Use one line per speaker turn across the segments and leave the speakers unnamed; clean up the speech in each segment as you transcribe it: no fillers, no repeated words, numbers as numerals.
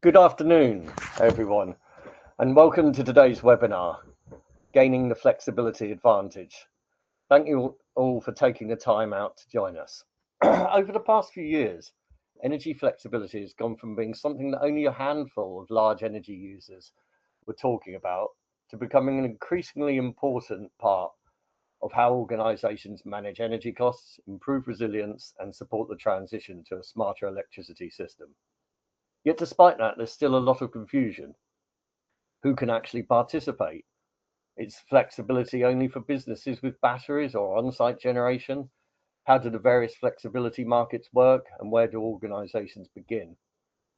Good afternoon, everyone, and welcome to today's webinar, Gaining the Flexibility Advantage. Thank you all for taking the time out to join us. Over the past few years, energy flexibility has gone from being something that only a handful of large energy users were talking about to becoming an increasingly important part of how organizations manage energy costs, improve resilience, and support the transition to a smarter electricity system. Yet despite that, there's still a lot of confusion. Who can actually participate? Is flexibility only for businesses with batteries or on-site generation? How do the various flexibility markets work, and where do organizations begin?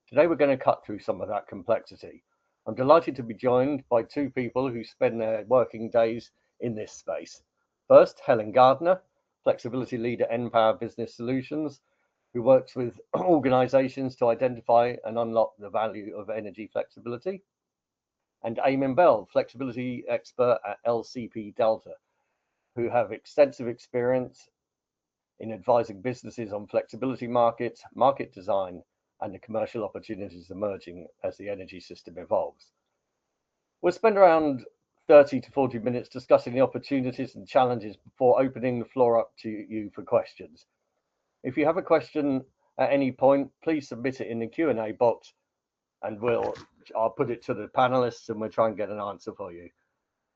Today we're going to cut through some of that complexity. I'm delighted to be joined by two people who spend their working days in this space. First, Helen Gardner, flexibility lead at npower Business Solutions, who works with organizations to identify and unlock the value of energy flexibility. And Eamonn Bell, flexibility expert at LCP Delta, who have extensive experience in advising businesses on flexibility markets, market design, and the commercial opportunities emerging as the energy system evolves. We'll spend around 30 to 40 minutes discussing the opportunities and challenges before opening the floor up to you for questions. If you have a question at any point, please submit it in the Q&A box, and I'll put it to the panelists and we'll try and get an answer for you.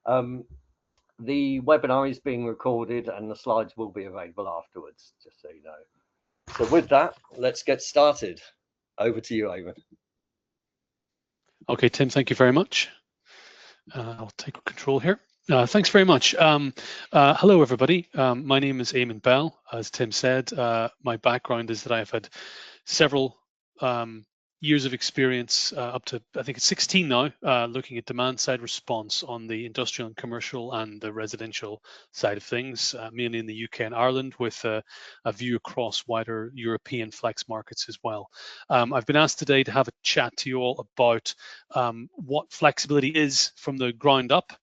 The webinar is being recorded and the slides will be available afterwards, just so you know. So with that, let's get started. Over to you, Eamonn.
Okay, Tim, thank you very much. I'll take control here. Thanks very much. Hello, everybody. My name is Eamonn Bell. As Tim said, my background is that I've had several years of experience, up to, I think it's 16 now, looking at demand side response on the industrial and commercial and the residential side of things, mainly in the UK and Ireland, with a view across wider European flex markets as well. I've been asked today to have a chat to you all about what flexibility is from the ground up,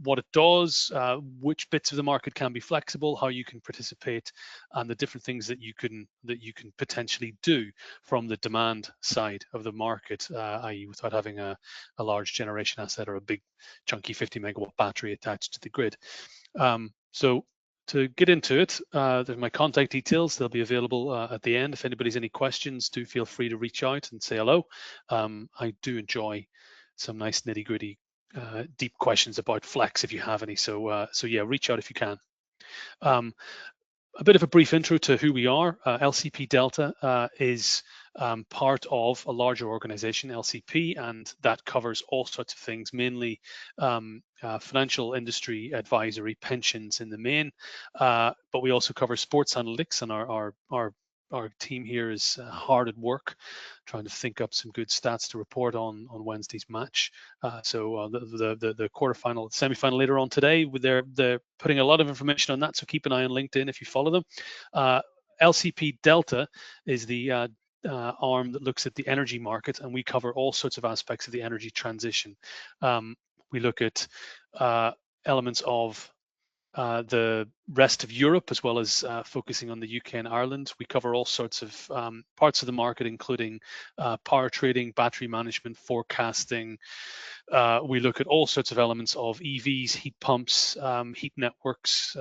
what it does, which bits of the market can be flexible, how you can participate, and the different things that you can potentially do from the demand side of the market, i.e. without having a large generation asset or a big chunky 50 megawatt battery attached to the grid. So to get into it, there's my contact details. They'll be available at the end. If anybody's any questions, do feel free to reach out and say hello. I do enjoy some nice nitty gritty deep questions about flex if you have any, so yeah, reach out if you can. A bit of a brief intro to who we are. LCP Delta is part of a larger organization, LCP, and that covers all sorts of things, mainly financial industry advisory, pensions in the main, but we also cover sports analytics, and our team here is hard at work trying to think up some good stats to report on Wednesday's match. So the quarterfinal, semifinal later on today, they're putting a lot of information on that, so keep an eye on LinkedIn if you follow them. LCP Delta is the arm that looks at the energy market, and we cover all sorts of aspects of the energy transition. We look at elements of the rest of Europe, as well as focusing on the UK and Ireland. We cover all sorts of parts of the market, including power trading, battery management, forecasting. We look at all sorts of elements of EVs, heat pumps, heat networks,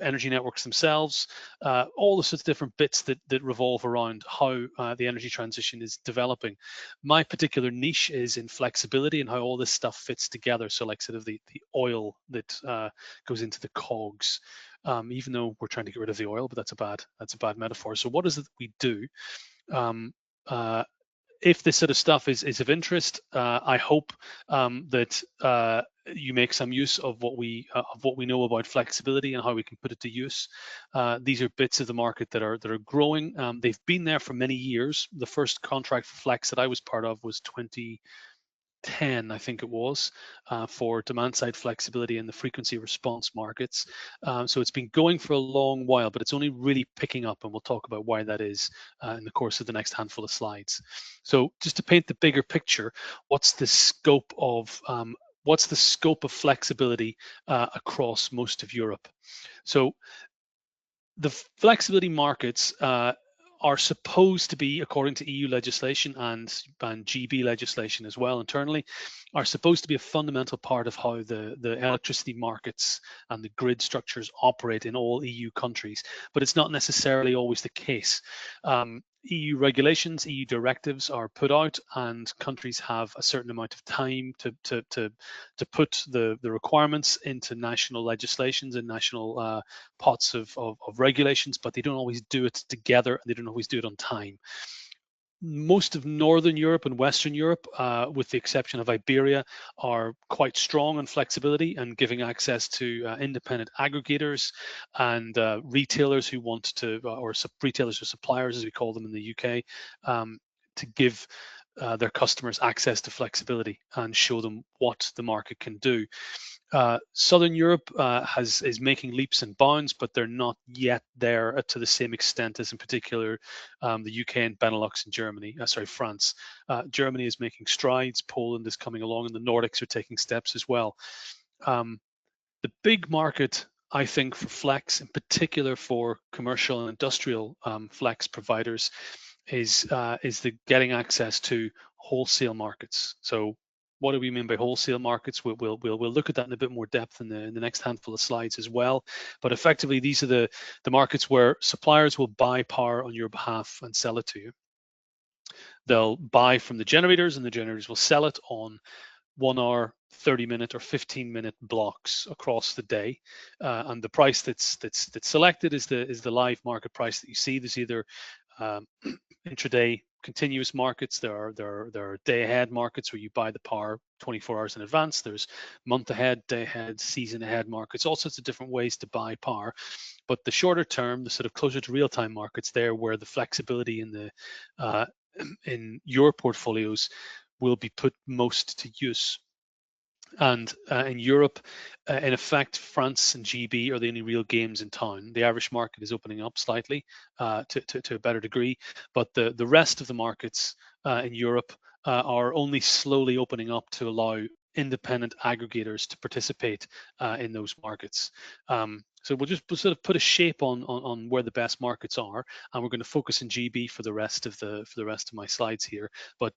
energy networks themselves, all the sorts of different bits that revolve around how the energy transition is developing. My particular niche is in flexibility and how all this stuff fits together. So like sort of the oil that goes into the cogs, even though we're trying to get rid of the oil, but that's a bad metaphor. So what is it that we do? If this sort of stuff is of interest, I hope that you make some use of what we know about flexibility and how we can put it to use. These are bits of the market that are growing. They've been there for many years. The first contract for flex that I was part of was 2010, I think it was, for demand side flexibility in the frequency response markets. So it's been going for a long while, but it's only really picking up, and we'll talk about why that is in the course of the next handful of slides. So just to paint the bigger picture, what's the scope of flexibility across most of Europe? So the flexibility markets are supposed to be, according to EU legislation and GB legislation as well internally, are supposed to be a fundamental part of how the electricity markets and the grid structures operate in all EU countries. But it's not necessarily always the case. EU regulations, EU directives are put out, and countries have a certain amount of time to put the requirements into national legislations and national pots of regulations, but they don't always do it together, and they don't always do it on time. Most of Northern Europe and Western Europe, with the exception of Iberia, are quite strong on flexibility and giving access to independent aggregators and retailers who want to, or retailers or suppliers, as we call them in the UK, to give their customers access to flexibility and show them what the market can do. Southern Europe is making leaps and bounds, but they're not yet there to the same extent as, in particular, the UK and Benelux and Germany. France. Germany is making strides. Poland is coming along, and the Nordics are taking steps as well. The big market, I think, for flex, in particular for commercial and industrial flex providers, is the getting access to wholesale markets. So what do we mean by wholesale markets? We'll look at that in a bit more depth in the next handful of slides as well. But effectively, these are the markets where suppliers will buy power on your behalf and sell it to you. They'll buy from the generators, and the generators will sell it on 1 hour, 30-minute, or 15-minute blocks across the day, and the price that's selected is the live market price that you see. There's either intraday continuous markets. There are day ahead markets where you buy the power 24 hours in advance. There's month ahead, day ahead, season ahead markets, all sorts of different ways to buy power. But the shorter term, the sort of closer to real time markets, there where the flexibility in your portfolios will be put most to use. And in Europe, in effect, France and GB are the only real games in town. The Irish market is opening up slightly to a better degree, but the rest of the markets in Europe are only slowly opening up to allow independent aggregators to participate in those markets. So we'll just sort of put a shape on where the best markets are, and we're going to focus in GB for the rest of my slides here. But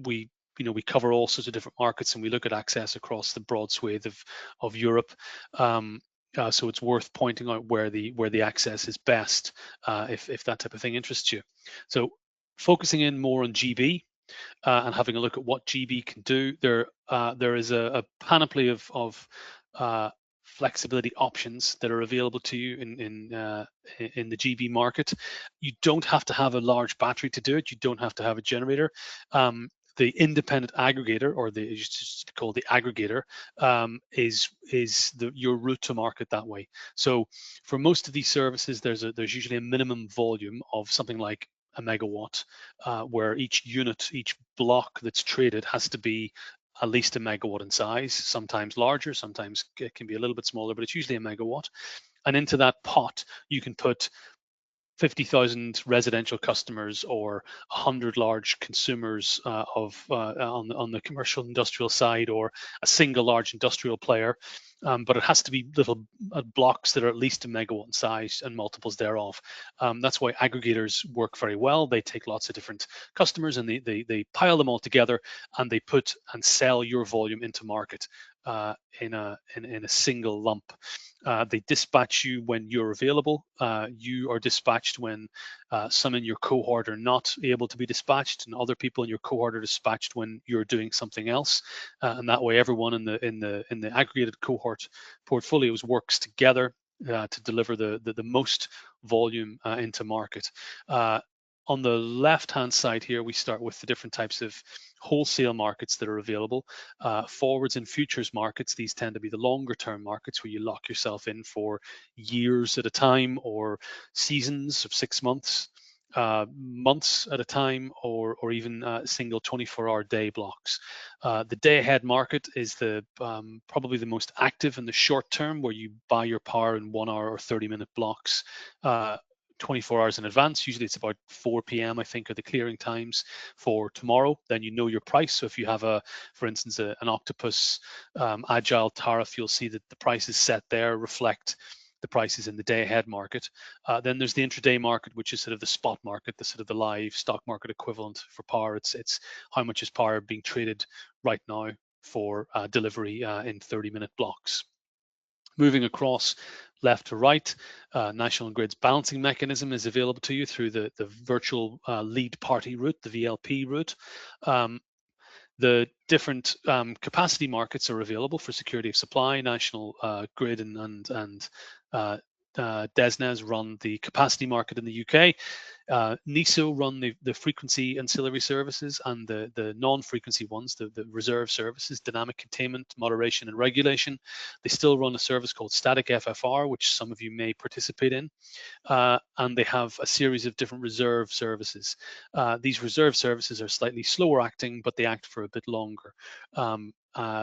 we cover all sorts of different markets, and we look at access across the broad swathe of Europe. So it's worth pointing out where the access is best if that type of thing interests you. So focusing in more on GB and having a look at what GB can do, there is a panoply of flexibility options that are available to you in the GB market. You don't have to have a large battery to do it. You don't have to have a generator. The independent aggregator, or the just called the aggregator, is your route to market that way. So for most of these services, there's usually a minimum volume of something like a megawatt, where each unit, each block that's traded has to be at least a megawatt in size, sometimes larger, sometimes it can be a little bit smaller, but it's usually a megawatt. And into that pot, you can put 50,000 residential customers or 100 large consumers on the commercial industrial side, or a single large industrial player. But it has to be little blocks that are at least a megawatt in size and multiples thereof. That's why aggregators work very well. They take lots of different customers and they pile them all together, and they put and sell your volume into market in a single lump. They dispatch you when you're available. You are dispatched when some in your cohort are not able to be dispatched, and other people in your cohort are dispatched when you're doing something else. And that way, everyone in the aggregated cohort portfolios works together to deliver the most volume into market. On the left-hand side here, we start with the different types of wholesale markets that are available. Forwards and futures markets, these tend to be the longer-term markets where you lock yourself in for years at a time, or seasons of 6 months, months at a time, or even single 24-hour day blocks. The day-ahead market is probably the most active in the short term, where you buy your power in 1 hour or 30-minute blocks. 24 hours in advance. Usually it's about 4 p.m. I think are the clearing times for tomorrow. Then you know your price. So if you have for instance, an Octopus agile tariff, you'll see that the prices set there reflect the prices in the day-ahead market. Then there's the intraday market, which is sort of the spot market, the sort of the live stock market equivalent for power. It's how much is power being traded right now for delivery in 30-minute blocks. Moving across left to right, National Grid's balancing mechanism is available to you through the virtual lead party route, the VLP route. The different capacity markets are available for security of supply. National Grid and DESNZ run the capacity market in the UK. NESO run the frequency ancillary services, and the non-frequency ones, the reserve services, dynamic containment, moderation, and regulation. They still run a service called static FFR, which some of you may participate in. And they have a series of different reserve services. These reserve services are slightly slower acting, but they act for a bit longer.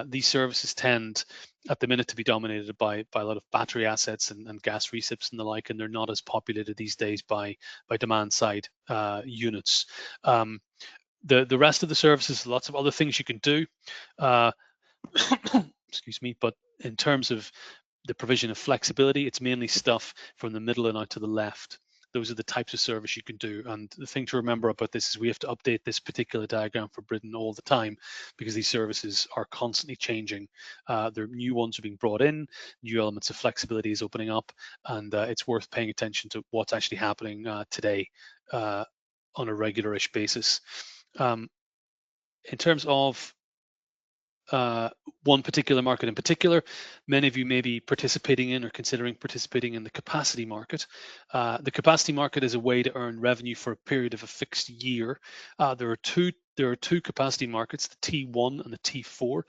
These services tend at the minute to be dominated by a lot of battery assets and gas recips and the like, and they're not as populated these days by demand side units. The rest of the services, lots of other things you can do. Excuse me, but in terms of the provision of flexibility, it's mainly stuff from the middle and out to the left. Those are the types of service you can do. And the thing to remember about this is we have to update this particular diagram for Britain all the time, because these services are constantly changing. There are new ones are being brought in, new elements of flexibility is opening up, and it's worth paying attention to what's actually happening today on a regularish basis. In terms of one particular market in particular, many of you may be participating in or considering participating in the capacity market. The capacity market is a way to earn revenue for a period of a fixed year. There are two capacity markets, the T1 and the T4.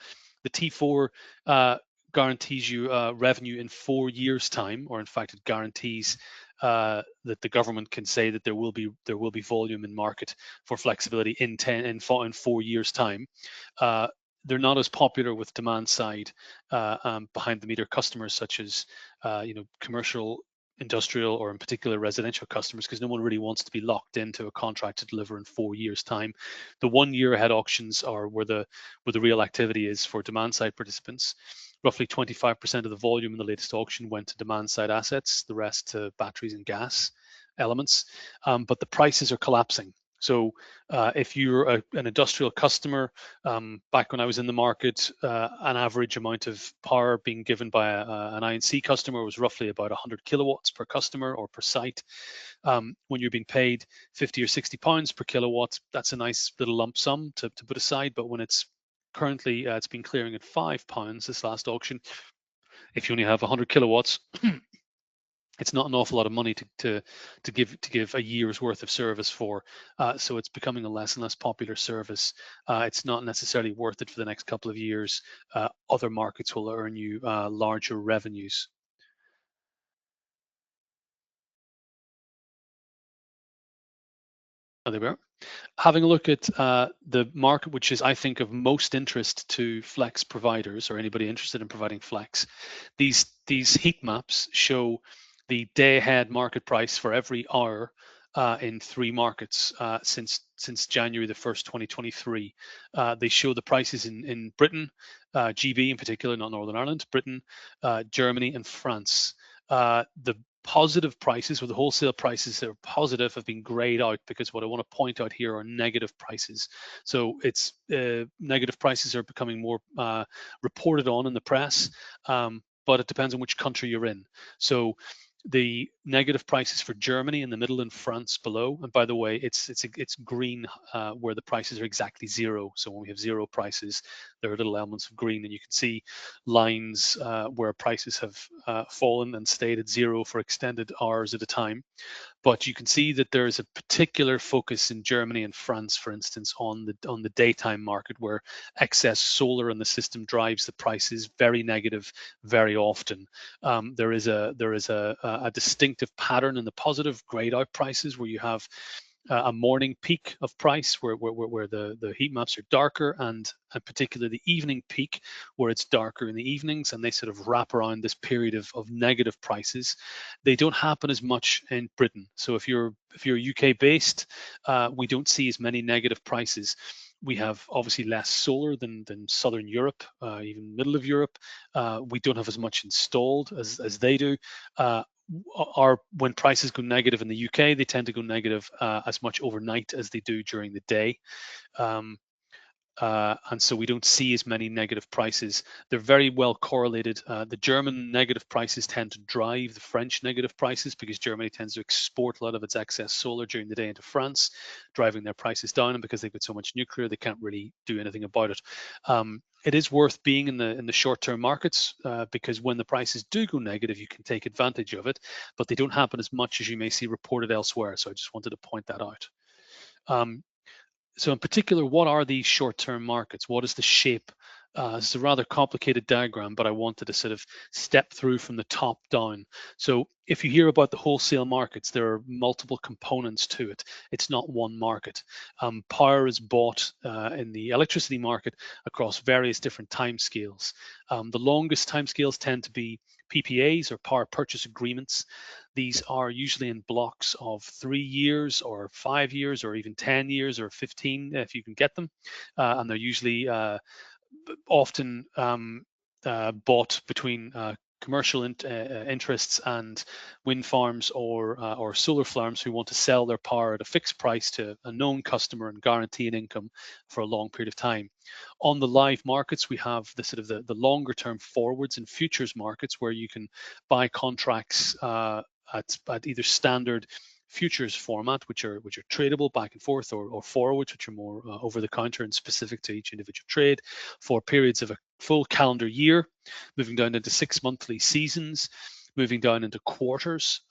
The T4 guarantees you revenue in 4 years' time, or in fact, it guarantees that the government can say that there will be volume in market for flexibility in 4 years' time. They're not as popular with demand side behind the meter customers, such as commercial, industrial, or in particular residential customers, because no one really wants to be locked into a contract to deliver in 4 years' time. The 1 year ahead auctions are where the real activity is for demand side participants. Roughly 25% of the volume in the latest auction went to demand side assets, the rest to batteries and gas elements, but the prices are collapsing. So if you're an industrial customer, back when I was in the market, an average amount of power being given by an I&C customer was roughly about 100 kilowatts per customer or per site. When you're being paid 50 or 60 pounds per kilowatt, that's a nice little lump sum to put aside. But when it's currently, it's been clearing at £5 this last auction. If you only have 100 kilowatts, it's not an awful lot of money to give a year's worth of service for, so it's becoming a less and less popular service. It's not necessarily worth it for the next couple of years. Other markets will earn you larger revenues. Oh, there we are. Having a look at the market, which is, I think, of most interest to flex providers or anybody interested in providing flex. These heat maps show the day-ahead market price for every hour in 3 markets since January the 1st, 2023. They show the prices in Britain, GB in particular, not Northern Ireland, Britain, Germany, and France. The positive prices, or the wholesale prices that are positive, have been grayed out, because what I want to point out here are negative prices. So it's negative prices are becoming more reported on in the press, but it depends on which country you're in. So the negative prices for Germany in the middle and France below, and by the way, it's green where the prices are exactly zero. So when we have zero prices, there are little elements of green, and you can see lines where prices have fallen and stayed at zero for extended hours at a time. But you can see that there is a particular focus in Germany and France, for instance, on the daytime market, where excess solar in the system drives the prices very negative very often. There is a distinctive pattern in the positive grayed out prices, where you have a morning peak of price where the heat maps are darker, and particularly the evening peak where it's darker in the evenings, and they sort of wrap around this period of negative prices. They don't happen as much in Britain. So if you're UK based, we don't see as many negative prices. We have obviously less solar than Southern Europe, even middle of Europe. We don't have as much installed as they do. When prices go negative in the UK, they tend to go negative as much overnight as they do during the day. And so we don't see as many negative prices. They're very well correlated. The German negative prices tend to drive the French negative prices because Germany tends to export a lot of its excess solar during the day into France, driving their prices down. And because they've got so much nuclear, they can't really do anything about it. It is worth being in the short-term markets because when the prices do go negative, you can take advantage of it, but they don't happen as much as you may see reported elsewhere. So I just wanted to point that out. So in particular, what are these short-term markets? What is the shape? It's a rather complicated diagram, but I wanted to sort of step through from the top down. So if you hear about the wholesale markets, there are multiple components to it. It's not one market. Power is bought in the electricity market across various different timescales. The longest timescales tend to be PPAs, or power purchase agreements. These are usually in blocks of 3 years or 5 years or even 10 years or 15 if you can get them. And they're usually often bought between commercial interests and wind farms or solar farms who want to sell their power at a fixed price to a known customer and guarantee an income for a long period of time. On the live markets, we have the sort of the longer term forwards and futures markets where you can buy contracts at either standard futures format, which are tradable back and forth, or forwards, which are more over the counter and specific to each individual trade for periods of a full calendar year, moving down into 6 monthly seasons, moving down into quarters,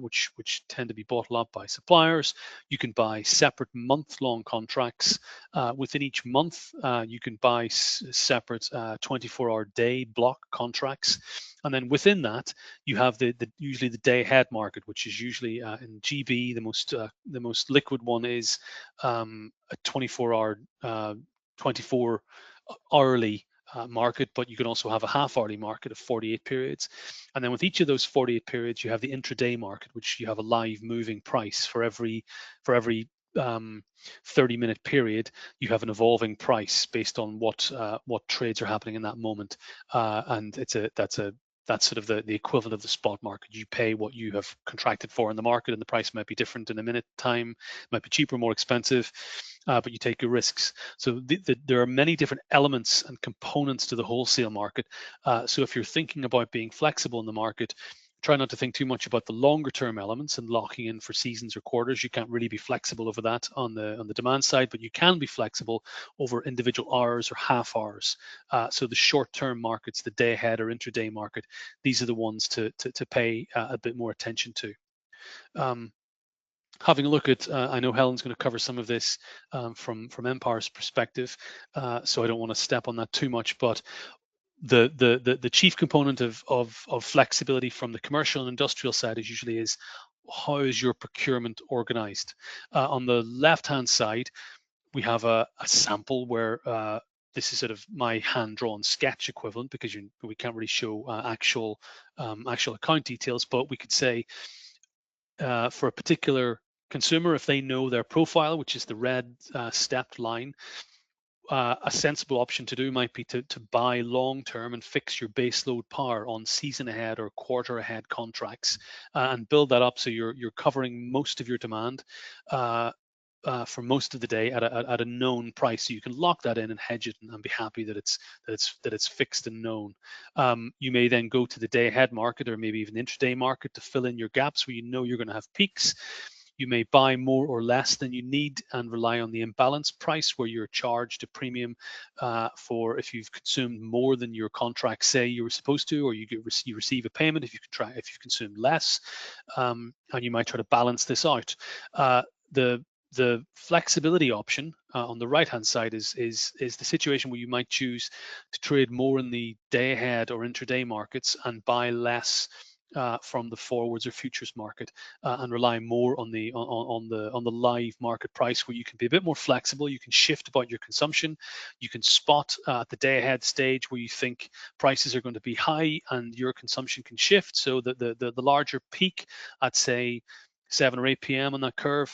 which tend to be bottled up by suppliers. You can buy separate month-long contracts. Within each month, you can buy separate 24-hour day block contracts. And then within that, you have usually the day-ahead market, which is usually in GB, the most liquid one is a 24 hourly market, but you can also have a half-hourly market of 48 periods. And then with each of those 48 periods, you have the intraday market, which you have a live moving price for every 30-minute period. You have an evolving price based on what trades are happening in that moment, and that's sort of the equivalent of the spot market. You pay what you have contracted for in the market, and the price might be different in a minute time, might be cheaper, more expensive, but you take your risks. So there are many different elements and components to the wholesale market. So if you're thinking about being flexible in the market, try not to think too much about the longer term elements and locking in for seasons or quarters. You can't really be flexible over that on the demand side, but you can be flexible over individual hours or half hours. So the short term markets, the day ahead or intraday market, these are the ones to pay a bit more attention to. Having a look at, I know Helen's going to cover some of this from npower's perspective, so I don't want to step on that too much, but the chief component of flexibility from the commercial and industrial side is how is your procurement organized? On the left-hand side, we have a sample where this is sort of my hand-drawn sketch equivalent, because we can't really show actual account details, but we could say for a particular consumer, if they know their profile, which is the red stepped line, a sensible option to do might be to buy long-term and fix your base load power on season ahead or quarter ahead contracts, and build that up so you're covering most of your demand for most of the day at a known price. So you can lock that in and hedge it and be happy that it's fixed and known. You may then go to the day ahead market or maybe even intraday market to fill in your gaps where you know you're going to have peaks. You may buy more or less than you need and rely on the imbalance price, where you're charged a premium for if you've consumed more than your contract say you were supposed to, or you receive a payment if you've consumed less, and you might try to balance this out. The flexibility option on the right-hand side is the situation where you might choose to trade more in the day ahead or intraday markets and buy less from the forwards or futures market, and rely more on the live market price, where you can be a bit more flexible. You can shift about your consumption. You can spot at the day ahead stage where you think prices are going to be high, and your consumption can shift. So the larger peak at say 7 or 8 p.m. on that curve,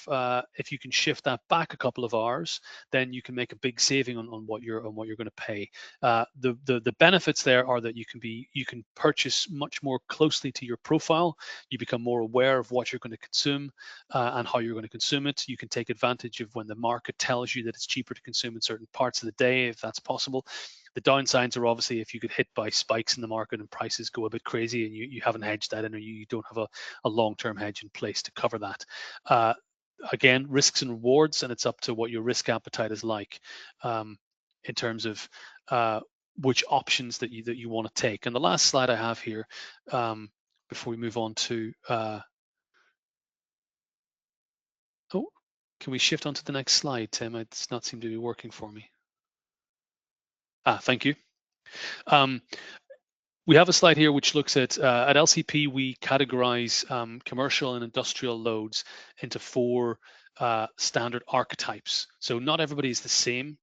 if you can shift that back a couple of hours, then you can make a big saving on what you're going to pay. The benefits there are that you can purchase much more closely to your profile. You become more aware of what you're going to consume and how you're going to consume it. You can take advantage of when the market tells you that it's cheaper to consume in certain parts of the day, if that's possible. The downsides are obviously if you get hit by spikes in the market and prices go a bit crazy and you haven't hedged that in, or you don't have a long-term hedge in place to cover that. Again, risks and rewards, and it's up to what your risk appetite is like in terms of which options that you want to take. And the last slide I have here, before we move on to, oh, can we shift on to the next slide, Tim? It's not seem to be working for me. Thank you. We have a slide here which looks at LCP, we categorize commercial and industrial loads into 4 standard archetypes. So not everybody is the same.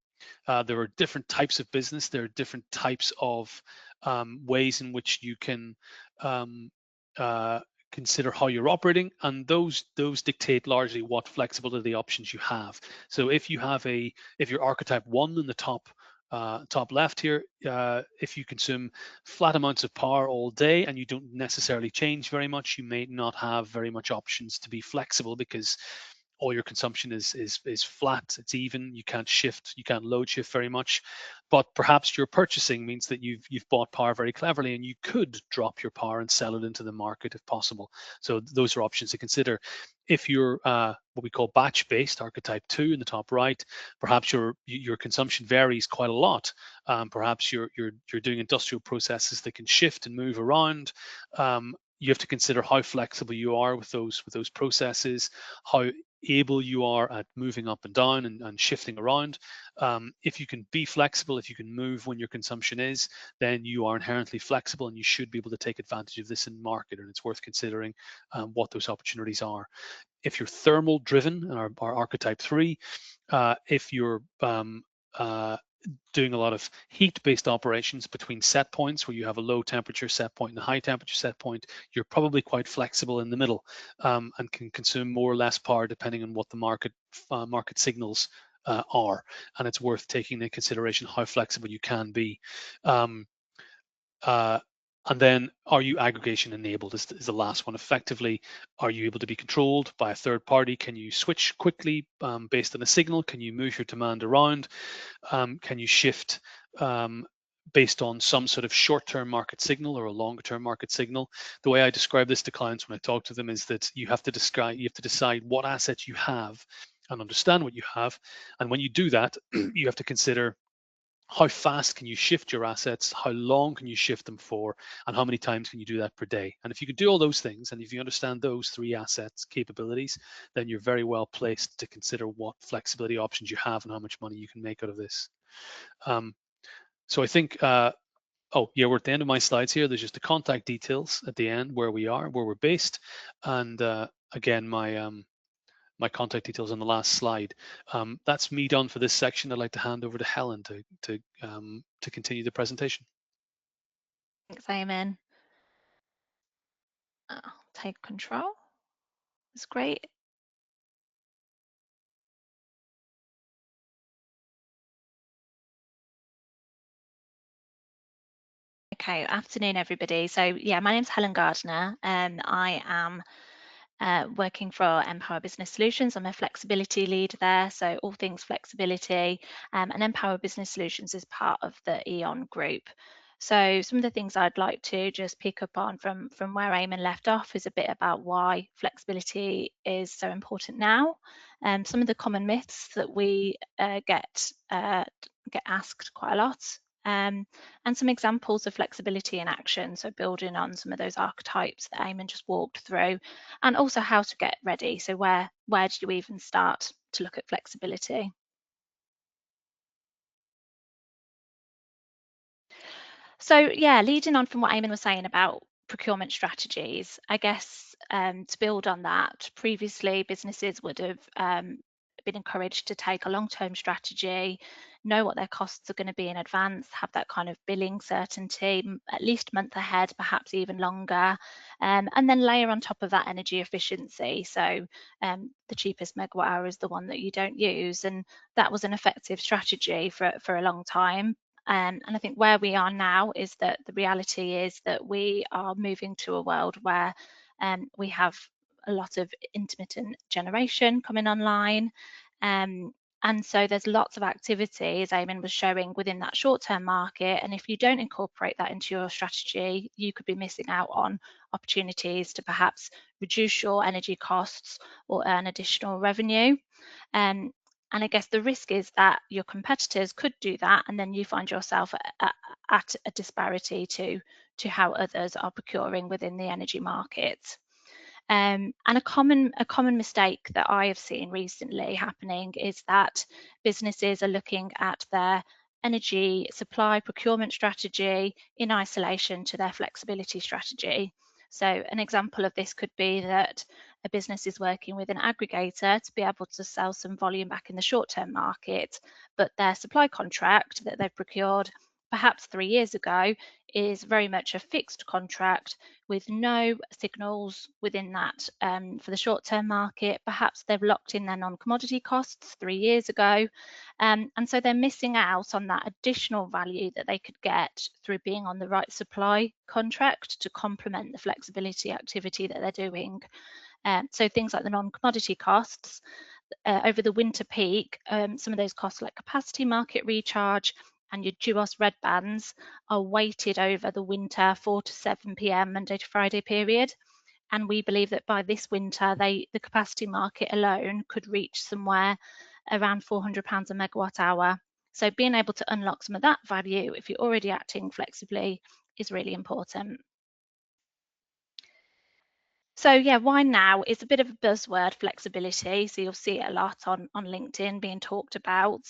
There are different types of business. There are different types of ways in which you can consider how you're operating, and those dictate largely what flexibility options you have. So if you're archetype 1 in the top left here, if you consume flat amounts of power all day and you don't necessarily change very much, you may not have very much options to be flexible because all your consumption is flat, it's even, you can't load shift very much. But perhaps your purchasing means that you've bought power very cleverly and you could drop your power and sell it into the market if possible. So those are options to consider. If you're what we call batch-based, archetype 2 in the top right, perhaps your consumption varies quite a lot. Perhaps you're doing industrial processes that can shift and move around. You have to consider how flexible you are with those processes, how able you are at moving up and down and shifting around. If you can be flexible, if you can move when your consumption is, then you are inherently flexible and you should be able to take advantage of this in the market, and it's worth considering what those opportunities are. If you're thermal driven, our archetype 3, if you're doing a lot of heat-based operations between set points where you have a low temperature set point and a high temperature set point, you're probably quite flexible in the middle and can consume more or less power depending on what the market signals are. And it's worth taking into consideration how flexible you can be. And then, are you aggregation enabled is the last one. Effectively, are you able to be controlled by a third party? Can you switch quickly based on a signal? Can you move your demand around? Can you shift based on some sort of short-term market signal or a longer-term market signal? The way I describe this to clients when I talk to them is that you have to decide what assets you have and understand what you have. And when you do that, you have to consider how fast can you shift your assets, how long can you shift them for, and how many times can you do that per day. And if you can do all those things, and if you understand those 3 assets capabilities, then you're very well placed to consider what flexibility options you have and how much money you can make out of this. So I think, oh yeah, we're at the end of my slides here. There's just the contact details at the end, where we are, where we're based, and again, my contact details on the last slide. That's me done for this section. I'd like to hand over to Helen to continue the presentation.
Thanks, Eamonn. I'll take control. It's great. Okay, afternoon, everybody. So yeah, my name's Helen Gardner, and I am working for npower Business Solutions. I'm a flexibility lead there, so all things flexibility, and npower Business Solutions is part of the Eamonn group. So some of the things I'd like to just pick up on from where Eamonn left off is a bit about why flexibility is so important now, and some of the common myths that we get asked quite a lot. And some examples of flexibility in action, so building on some of those archetypes that Eamonn just walked through, and also how to get ready. So where do you even start to look at flexibility? So yeah, leading on from what Eamonn was saying about procurement strategies, I guess to build on that, previously businesses would have been encouraged to take a long-term strategy, know what their costs are going to be in advance, have that kind of billing certainty, at least a month ahead, perhaps even longer, and then layer on top of that energy efficiency. So the cheapest megawatt hour is the one that you don't use, and that was an effective strategy for a long time. And I think where we are now is that the reality is that we are moving to a world where we have a lot of intermittent generation coming online. And so there's lots of activity, as Eamonn was showing, within that short-term market. And if you don't incorporate that into your strategy, you could be missing out on opportunities to perhaps reduce your energy costs or earn additional revenue. And I guess the risk is that your competitors could do that, and then you find yourself at a disparity to how others are procuring within the energy market. And a common mistake that I have seen recently happening is that businesses are looking at their energy supply procurement strategy in isolation to their flexibility strategy. So an example of this could be that a business is working with an aggregator to be able to sell some volume back in the short-term market, but their supply contract that they've procured perhaps 3 years ago is very much a fixed contract with no signals within that for the short-term market. Perhaps they've locked in their non-commodity costs 3 years ago, and so they're missing out on that additional value that they could get through being on the right supply contract to complement the flexibility activity that they're doing. So things like the non-commodity costs over the winter peak, some of those costs like capacity market recharge and your DUOS red bands are weighted over the winter 4 to 7 p.m. Monday to Friday period. And we believe that by this winter, the capacity market alone could reach somewhere around £400 a megawatt hour. So being able to unlock some of that value, if you're already acting flexibly, is really important. So yeah, why now? It's a bit of a buzzword, flexibility. So you'll see it a lot on LinkedIn being talked about.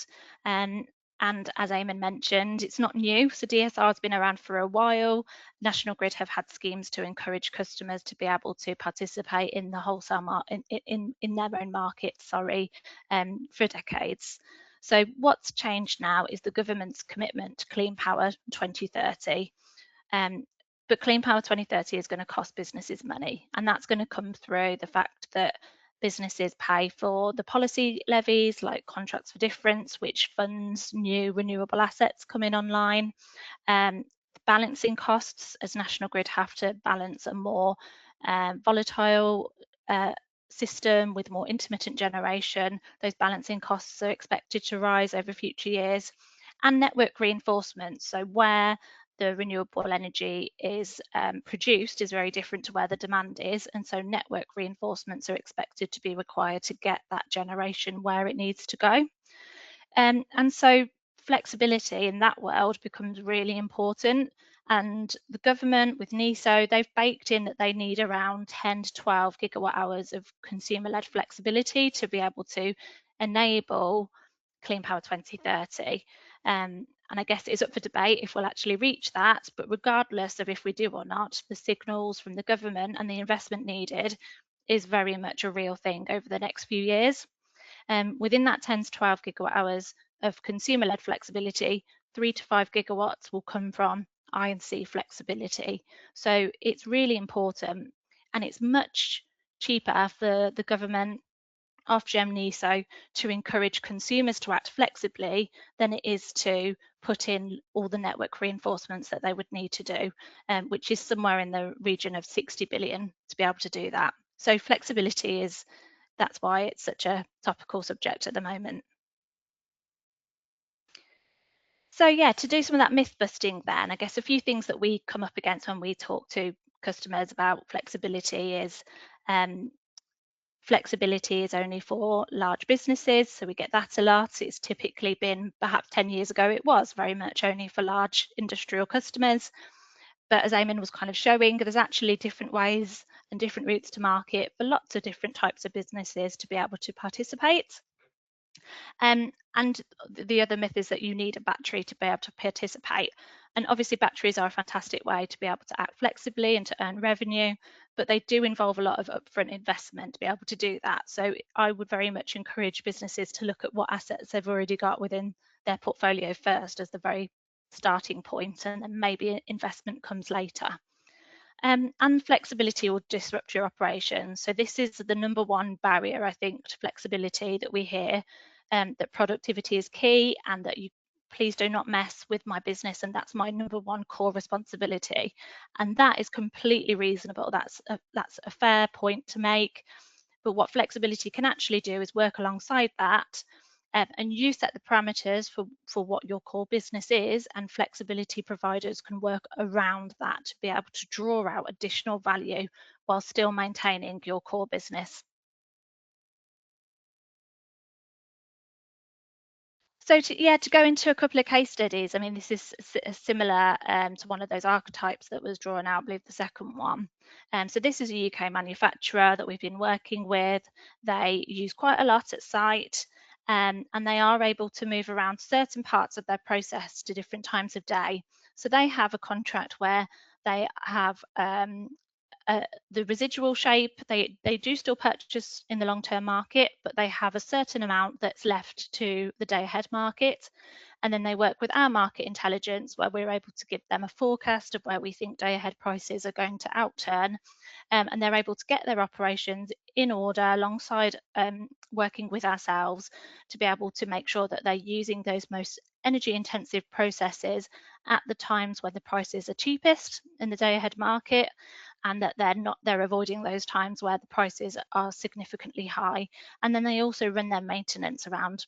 And as Eamonn mentioned, it's not new. So DSR has been around for a while. National Grid have had schemes to encourage customers to be able to participate in the wholesale market, in their own market, for decades. So what's changed now is the government's commitment to Clean Power 2030. But Clean Power 2030 is going to cost businesses money, and that's going to come through the fact that businesses pay for the policy levies like Contracts for Difference, which funds new renewable assets coming online. Balancing costs, as National Grid have to balance a more volatile system with more intermittent generation. Those balancing costs are expected to rise over future years. And network reinforcement, so where the renewable energy is produced is very different to where the demand is, and so network reinforcements are expected to be required to get that generation where it needs to go. And so flexibility in that world becomes really important, and the government with NESO, they've baked in that they need around 10 to 12 gigawatt hours of consumer-led flexibility to be able to enable Clean Power 2030. And I guess it's up for debate if we'll actually reach that, but regardless of if we do or not, the signals from the government and the investment needed is very much a real thing over the next few years. Within that 10 to 12 gigawatt hours of consumer-led flexibility, 3 to 5 gigawatts will come from I&C flexibility. So it's really important, and it's much cheaper for the government, Ofgem, NESO, to encourage consumers to act flexibly than it is to put in all the network reinforcements that they would need to do, which is somewhere in the region of 60 billion to be able to do that. So flexibility that's why it's such a topical subject at the moment. So yeah, to do some of that myth busting then, I guess a few things that we come up against when we talk to customers about flexibility is flexibility is only for large businesses, so we get that a lot. It's typically been, perhaps 10 years ago, it was very much only for large industrial customers. But as Eamonn was kind of showing, there's actually different ways and different routes to market for lots of different types of businesses to be able to participate. And the other myth is that you need a battery to be able to participate. And obviously batteries are a fantastic way to be able to act flexibly and to earn revenue, but they do involve a lot of upfront investment to be able to do that. So I would very much encourage businesses to look at what assets they've already got within their portfolio first as the very starting point, and then maybe investment comes later. And flexibility will disrupt your operations. So this is the number one barrier, I think, to flexibility that we hear, that productivity is key and that you please do not mess with my business, and that's my number one core responsibility. And that is completely reasonable. That's a fair point to make. But what flexibility can actually do is work alongside that, and you set the parameters for what your core business is, and flexibility providers can work around that to be able to draw out additional value while still maintaining your core business. So to go into a couple of case studies, I mean, this is similar to one of those archetypes that was drawn out, I believe the second one. So this is a UK manufacturer that we've been working with. They use quite a lot at site, and they are able to move around certain parts of their process to different times of day. So they have a contract where they have the residual shape, they do still purchase in the long-term market, but they have a certain amount that's left to the day-ahead market. And then they work with our market intelligence, where we're able to give them a forecast of where we think day-ahead prices are going to outturn. And they're able to get their operations in order alongside working with ourselves to be able to make sure that they're using those most energy intensive processes at the times when the prices are cheapest in the day ahead market, and that they're avoiding those times where the prices are significantly high. And then they also run their maintenance around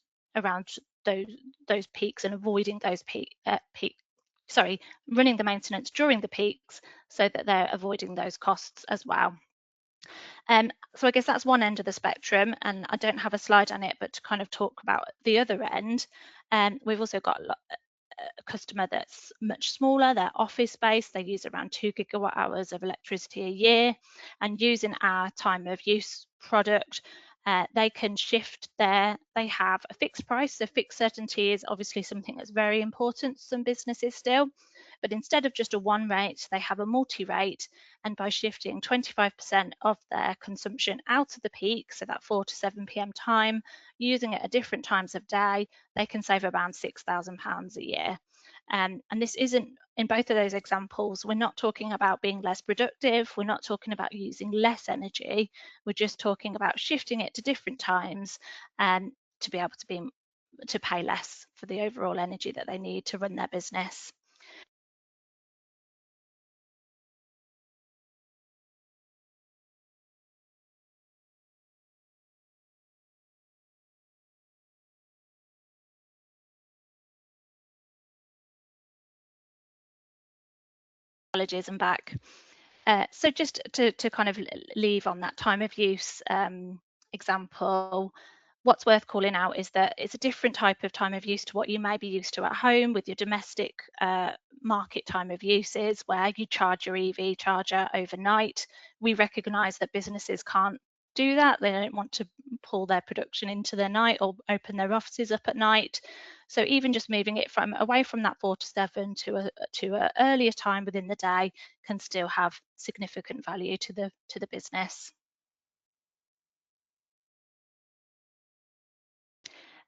those peaks and avoiding those running the maintenance during the peaks so that they're avoiding those costs as well. So I guess that's one end of the spectrum, and I don't have a slide on it, but to kind of talk about the other end, we've also got a customer that's much smaller. They're office based. They use around 2 gigawatt hours of electricity a year, and using our time of use product, they can shift they have a fixed price. So fixed certainty is obviously something that's very important to some businesses still, but instead of just a one rate, they have a multi-rate, and by shifting 25% of their consumption out of the peak, so that 4 to 7 p.m. time, using it at different times of day, they can save around £6,000 a year. And this isn't, in both of those examples, we're not talking about being less productive, we're not talking about using less energy, we're just talking about shifting it to different times and to be able to pay less for the overall energy that they need to run their business. Colleges and back. So just to kind of leave on that time of use example, what's worth calling out is that it's a different type of time of use to what you may be used to at home with your domestic market time of uses, where you charge your EV charger overnight. We recognise that businesses can't do that. They don't want to pull their production into the night or open their offices up at night. So even just moving it away from that 4 to 7 to a earlier time within the day can still have significant value to the business.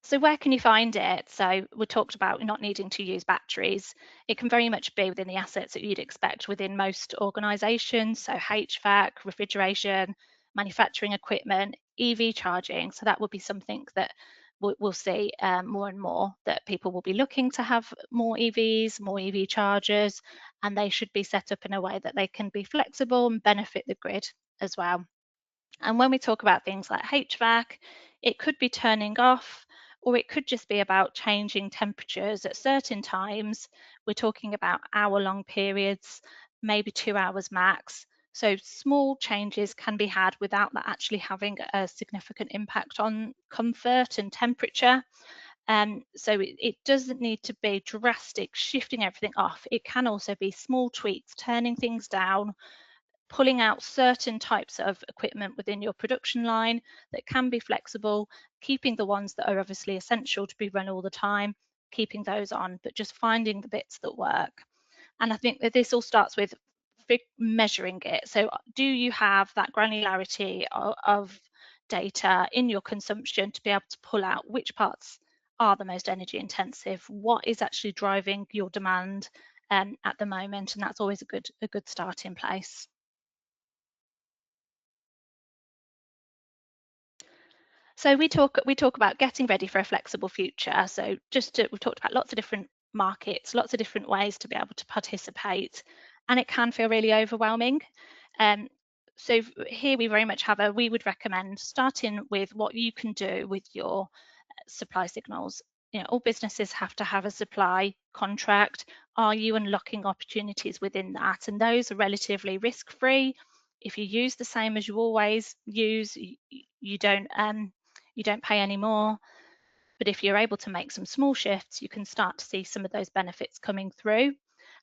So where can you find it? So we talked about not needing to use batteries. It can very much be within the assets that you'd expect within most organisations. So HVAC, refrigeration, manufacturing equipment, EV charging. So that would be something that we'll see more and more, that people will be looking to have more EVs, more EV chargers, and they should be set up in a way that they can be flexible and benefit the grid as well. And when we talk about things like HVAC, it could be turning off, or it could just be about changing temperatures at certain times. We're talking about hour-long periods, maybe 2 hours max. So small changes can be had without that actually having a significant impact on comfort and temperature. So it doesn't need to be drastic shifting everything off. It can also be small tweaks, turning things down, pulling out certain types of equipment within your production line that can be flexible, keeping the ones that are obviously essential to be run all the time, keeping those on, but just finding the bits that work. And I think that this all starts with measuring it. So do you have that granularity of data in your consumption to be able to pull out which parts are the most energy intensive, what is actually driving your demand at the moment? And that's always a good starting place. So we talk about getting ready for a flexible future. So we've talked about lots of different markets, lots of different ways to be able to participate, and it can feel really overwhelming. So here we very much we would recommend starting with what you can do with your supply signals. You know, all businesses have to have a supply contract. Are you unlocking opportunities within that? And those are relatively risk-free. If you use the same as you always use, you don't pay any more. But if you're able to make some small shifts, you can start to see some of those benefits coming through.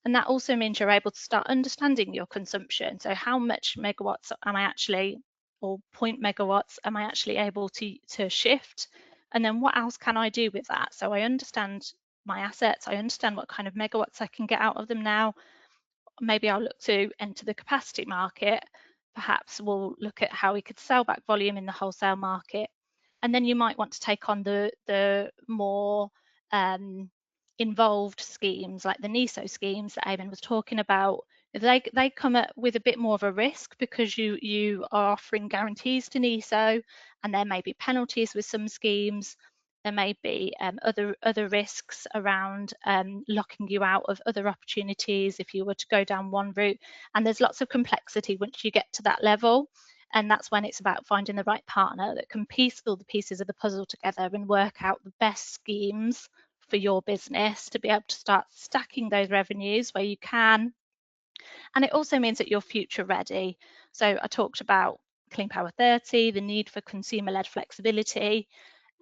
And that also means you're able to start understanding your consumption. So how much megawatts am I actually, or 0.megawatts am I actually able to shift? And then what else can I do with that? So I understand my assets, I understand what kind of megawatts I can get out of them now. Maybe I'll look to enter the capacity market. Perhaps we'll look at how we could sell back volume in the wholesale market. And then you might want to take on the more involved schemes, like the NESO schemes that Eamonn was talking about. They come up with a bit more of a risk because you are offering guarantees to NESO, and there may be penalties with some schemes. There may be other risks around locking you out of other opportunities if you were to go down one route. And there's lots of complexity once you get to that level. And that's when it's about finding the right partner that can piece all the pieces of the puzzle together and work out the best schemes for your business to be able to start stacking those revenues where you can. And it also means that you're future ready. So I talked about Clean Power 30, the need for consumer-led flexibility.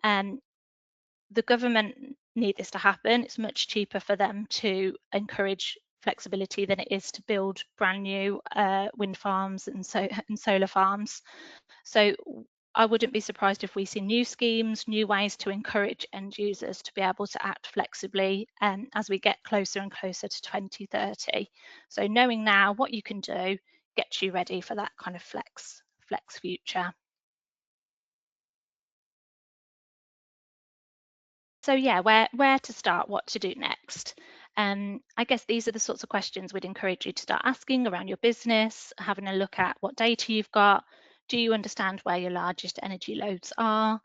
The government need this to happen. It's much cheaper for them to encourage flexibility than it is to build brand new wind farms and solar farms. So I wouldn't be surprised if we see new schemes, new ways to encourage end users to be able to act flexibly as we get closer and closer to 2030. So knowing now what you can do gets you ready for that kind of flex future. So yeah, where to start, what to do next? I guess these are the sorts of questions we'd encourage you to start asking around your business, having a look at what data you've got. Do you understand where your largest energy loads are?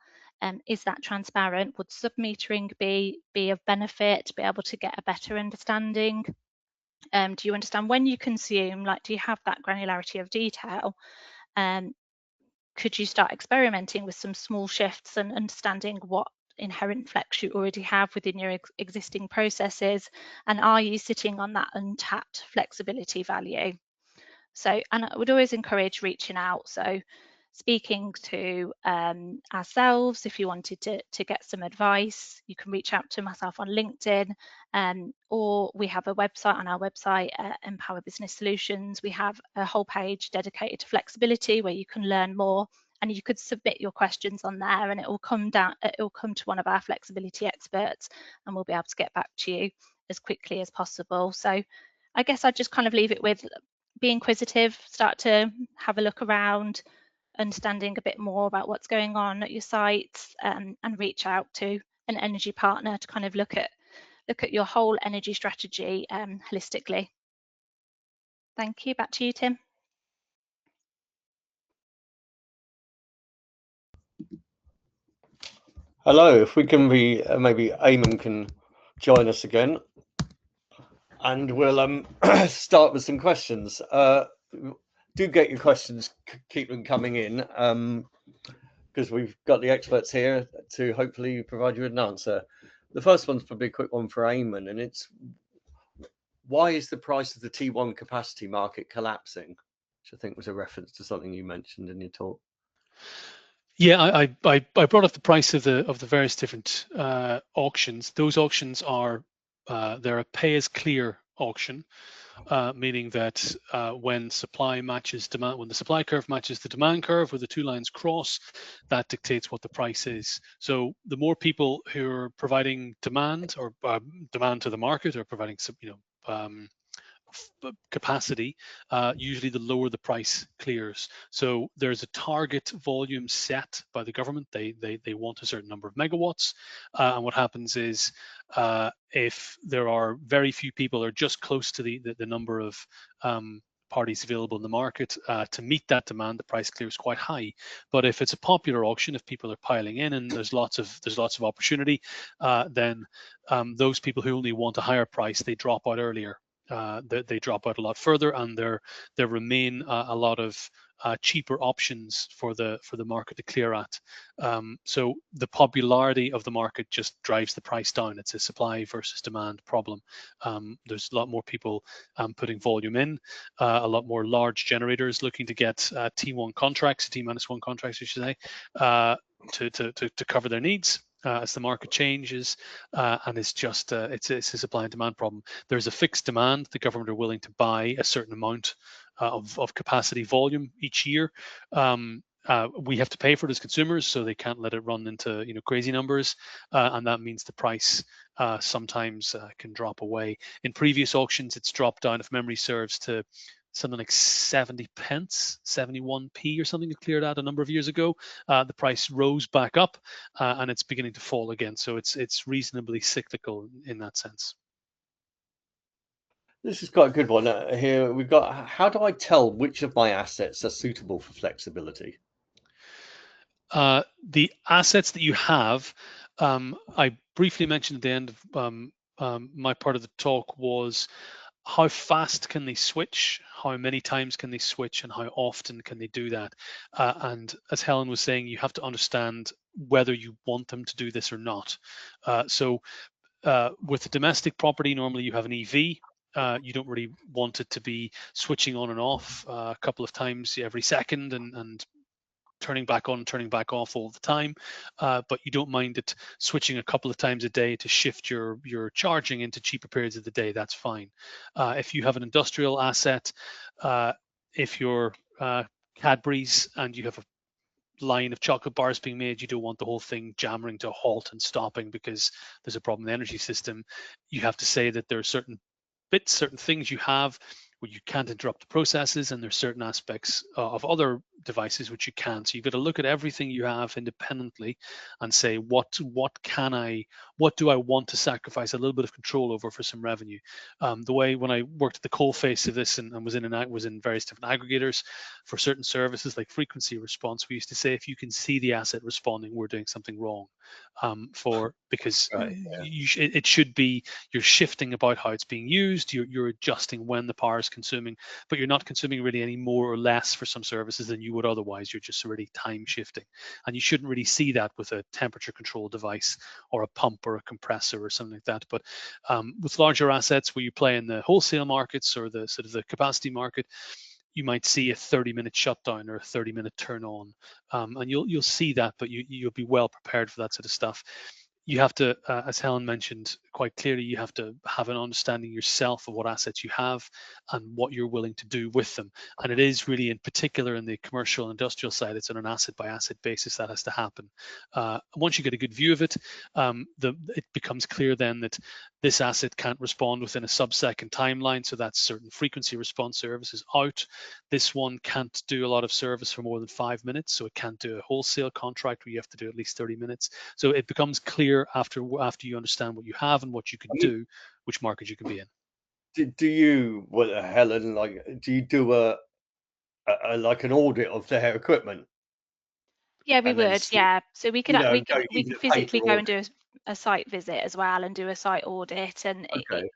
Is that transparent? Would submetering be of benefit to be able to get a better understanding? Do you understand when you consume? Like, do you have that granularity of detail? Could you start experimenting with some small shifts and understanding what inherent flex you already have within your existing processes, and are you sitting on that untapped flexibility value? So, and I would always encourage reaching out, so speaking to ourselves. If you wanted to get some advice, you can reach out to myself on LinkedIn, or we have a website. On our website, Empower Business Solutions, we have a whole page dedicated to flexibility where you can learn more, and you could submit your questions on there, and it will come to one of our flexibility experts, and we'll be able to get back to you as quickly as possible. So I guess I'd just kind of leave it with be inquisitive, start to have a look around, understanding a bit more about what's going on at your sites, and reach out to an energy partner to kind of look at your whole energy strategy holistically. Thank you. Back to you, Tim.
Hello, if we can be, maybe Eamonn can join us again, and we'll start with some questions. Do get your questions, keep them coming in, because we've got the experts here to hopefully provide you with an answer. The first one's probably a quick one for Eamonn, and it's, why is the price of the T1 capacity market collapsing? Which I think was a reference to something you mentioned in your talk.
Yeah, I brought up the price of the various different auctions. Those auctions are they're a pay as clear auction, meaning that when supply matches demand, when the supply curve matches the demand curve, where the two lines cross, that dictates what the price is. So the more people who are providing demand or demand to the market, or providing some, capacity, usually the lower the price clears. So there's a target volume set by the government. They want a certain number of megawatts, and what happens is if there are very few people or just close to the number of parties available in the market to meet that demand, the price clears quite high. But if it's a popular auction, if people are piling in and there's lots of opportunity, then those people who only want a higher price, they drop out earlier. They drop out a lot further, and there remain a lot of cheaper options for the market to clear at. So the popularity of the market just drives the price down. It's a supply versus demand problem. There's a lot more people putting volume in, a lot more large generators looking to get T1 contracts, T-1 contracts, I should say, to cover their needs. As the market changes, and it's just it's a supply and demand problem. There's a fixed demand. The government are willing to buy a certain amount of capacity volume each year. We have to pay for it as consumers, so they can't let it run into crazy numbers, and that means the price sometimes can drop away. In previous auctions, it's dropped down, if memory serves, to something like 70 pence, 71p or something, to clear that a number of years ago. The price rose back up, and it's beginning to fall again. So it's reasonably cyclical in that sense.
This is quite a good one. Here we've got, how do I tell which of my assets are suitable for flexibility?
The assets that you have, I briefly mentioned at the end of my part of the talk, was how fast can they switch, how many times can they switch, and how often can they do that. And as Helen was saying, you have to understand whether you want them to do this or not. So with a domestic property, normally you have an EV. You don't really want it to be switching on and off a couple of times every second and turning back on, turning back off all the time, but you don't mind it switching a couple of times a day to shift your charging into cheaper periods of the day. That's fine. If you have an industrial asset, if you're Cadbury's and you have a line of chocolate bars being made, you don't want the whole thing jamming to a halt and stopping because there's a problem in the energy system. You have to say that there are certain bits, certain things you have where you can't interrupt the processes, and there's certain aspects of other devices which you can. So you've got to look at everything you have independently and say, what do I want to sacrifice a little bit of control over for some revenue? The way when I worked at the coal face of this and was in various different aggregators for certain services like frequency response, we used to say, if you can see the asset responding, we're doing something wrong. Because
Right, yeah.
it should be, you're shifting about how it's being used, you're adjusting when the power is consuming, but you're not consuming really any more or less for some services than you would otherwise. You're just already time shifting, and you shouldn't really see that with a temperature control device or a pump or a compressor or something like that. But with larger assets where you play in the wholesale markets or the sort of the capacity market, you might see a 30-minute shutdown or a 30-minute turn on, and you'll see that, but you'll be well prepared for that sort of stuff. You have to, as Helen mentioned quite clearly, you have to have an understanding yourself of what assets you have and what you're willing to do with them. And it is really, in particular, in the commercial and industrial side, it's on an asset by asset basis that has to happen. Once you get a good view of it, it becomes clear then that this asset can't respond within a sub-second timeline, so that's certain frequency response services out. This one can't do a lot of service for more than 5 minutes, so it can't do a wholesale contract where you have to do at least 30 minutes. So it becomes clear after you understand what you have and what you can do, which market you can be in.
Do you, well, Helen, do you do a like an audit of their equipment?
Yeah, we
And then
would.
see,
Yeah, so we could we
even
could
a paper
physically go and
audit.
do a site visit as well and do a site audit. And
Okay.